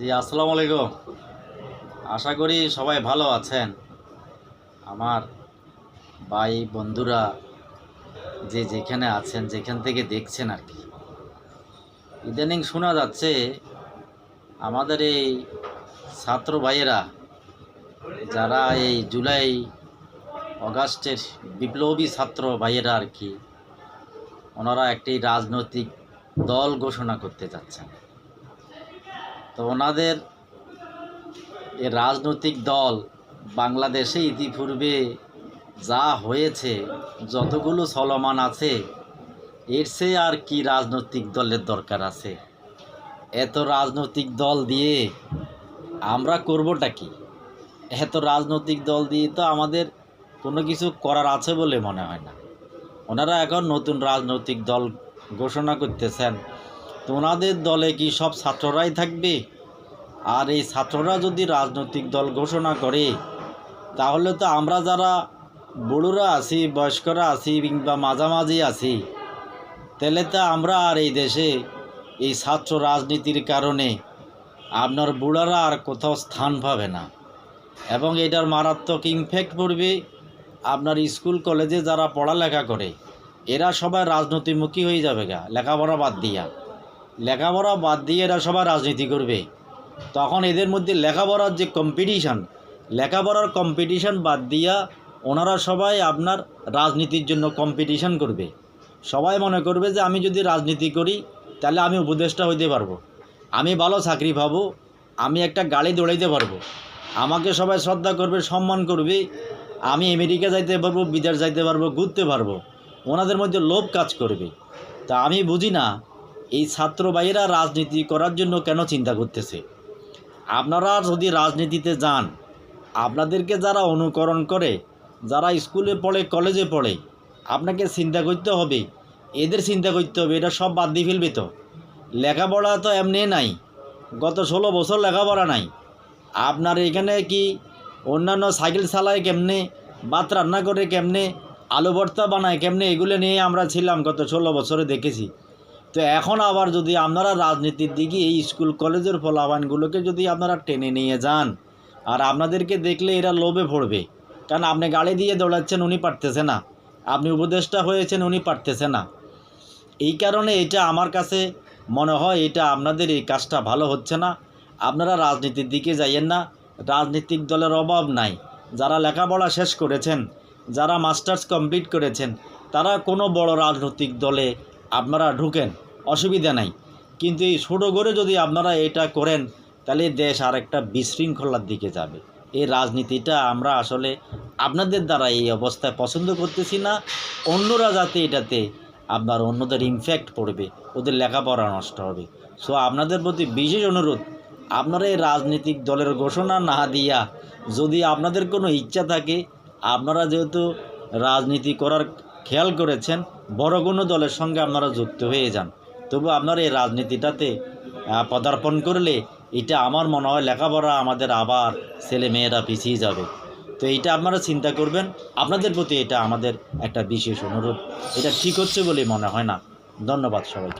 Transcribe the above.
জি, আসসালামু আলাইকুম। আশা করি সবাই ভালো আছেন। আমার ভাই বন্ধুরা যে যেখানে আছেন, যেখান থেকে দেখছেন আর কি। ইদানিং শোনা যাচ্ছে আমাদের এই ছাত্র ভাইয়েরা যারা এই জুলাই অগাস্টের বিপ্লবী ছাত্র ভাইয়েরা আর কি, ওনারা একটি রাজনৈতিক দল ঘোষণা করতে যাচ্ছেন। তো ওনাদের এই রাজনৈতিক দল বাংলাদেশে ইতিপূর্বে যা হয়েছে, যতগুলো চলমান আছে, এর চেয়ে আর কি রাজনৈতিক দলের দরকার আছে? এত রাজনৈতিক দল দিয়ে আমরা করবোটা কি? এত রাজনৈতিক দল দিয়ে তো আমাদের কোনো কিছু করার আছে বলে মনে হয় না। ওনারা এখন নতুন রাজনৈতিক দল ঘোষণা করতেছেন, তো ওনাদের দলে কি সব ছাত্ররাই থাকবে? আর এই ছাত্ররা যদি রাজনৈতিক দল ঘোষণা করে, তাহলে তো আমরা যারা বুড়োরা আছি, বয়স্করা আছি, কিংবা মাঝামাঝি আছি, তাহলে তো আমরা আর এই দেশে এই ছাত্র রাজনীতির কারণে আপনার বুড়ারা আর কোথাও স্থান পাবে না। এবং এটার মারাত্মক ইমফ্যাক্ট পড়বে আপনার স্কুল কলেজে যারা পড়ালেখা করে, এরা সবাই রাজনীতিমুখী হয়ে যাবে গা। লেখাপড়া বাদ দিয়ে এরা সবাই রাজনীতি করবে। তখন এদের মধ্যে লেখাপড়ার যে লেখাপড়ার কম্পিটিশান বাদ দিয়া ওনারা সবাই আপনার রাজনীতির জন্য কম্পিটিশান করবে। সবাই মনে করবে যে আমি যদি রাজনীতি করি তাহলে আমি উপদেষ্টা হইতে পারবো, আমি ভালো চাকরি পাবো, আমি একটা গাড়ি দৌড়াইতে পারবো, আমাকে সবাই শ্রদ্ধা করবে, সম্মান করবে, আমি আমেরিকা যাইতে পারবো, বিদেশ যাইতে পারবো, ঘুরতে পারবো। ওনাদের মধ্যে লোভ কাজ করবে। তা আমি বুঝি না এই ছাত্র ভাইয়েরা রাজনীতি করার জন্য কেন চিন্তা করতেছে। আপনারা যদি রাজনীতিতে যান, আপনাদেরকে যারা অনুকরণ করে, যারা স্কুলে পড়ে, কলেজে পড়ে, আপনাকে চিন্তা করতে হবে, এদের চিন্তা করতে হবে, এটা সব বাদ দিয়ে ফেলবে। তো লেখাপড়া তো এমনি নাই, গত 16 বছর লেখাপড়া নাই। আপনার এখানে কি অন্যান্য সাইকেল চালায় কেমনে, ভাত রান্না করে কেমনে, আলু ভর্তা বানায় কেমনে, এগুলো নিয়ে আমরা ছিলাম গত 16 বছরে দেখেছি। তো এখন আবার যদি আপনারা রাজনীতির দিকে এই স্কুল কলেজের ফলাফলগুলোকে যদি আপনারা টেনে নিয়ে যান, আর আপনাদেরকে দেখলে এরা লোভে পড়বে। কারণ আপনি গাড়ি দিয়ে দৌড়াচ্ছেন, উনি পারতেছে না, আপনি উপদেষ্টা হয়েছেন, উনি পারতেছে না। এই কারণে এটা আমার কাছে মনে হয় এটা আপনাদের এই কাজটা ভালো হচ্ছে না। আপনারা রাজনীতির দিকে যাইয়েন না। রাজনৈতিক দলের অভাব নাই। যারা লেখাপড়া শেষ করেছেন, যারা মাস্টার্স কমপ্লিট করেছেন, তারা কোনো বড় রাজনৈতিক দলে আপনারা ঢুকেন, অসুবিধা নাই। কিন্তু এই ছোটো করে যদি আপনারা এটা করেন, তাহলে দেশ আর একটা বিশৃঙ্খলার দিকে যাবে। এই রাজনীতিটা আমরা আসলে আপনাদের দ্বারা এই অবস্থায় পছন্দ করতেছি না। অন্যরা যাতে এটাতে আপনার অন্যদের ইমফ্যাক্ট পড়বে, ওদের লেখাপড়া নষ্ট হবে। সো আপনাদের প্রতি বিশেষ অনুরোধ, আপনারা এই রাজনৈতিক দলের ঘোষণা না দিয়া, যদি আপনাদের কোনো ইচ্ছা থাকে, আপনারা যেহেতু রাজনীতি করার খেয়াল করেছেন, বড় কোনো দলের সঙ্গে আপনারা যুক্ত হয়ে যান। তবু আপনারা এই রাজনীতিটাতে পদার্পণ করলে এটা আমার মনে হয় লেখাপড়া আমাদের আবার ছেলে মেয়েরা পিছিয়ে যাবে। তো এইটা আপনারা চিন্তা করবেন। আপনাদের প্রতি এটা আমাদের একটা বিশেষ অনুরোধ। এটা ঠিক হচ্ছে বলে মনে হয় না। ধন্যবাদ সবাইকে।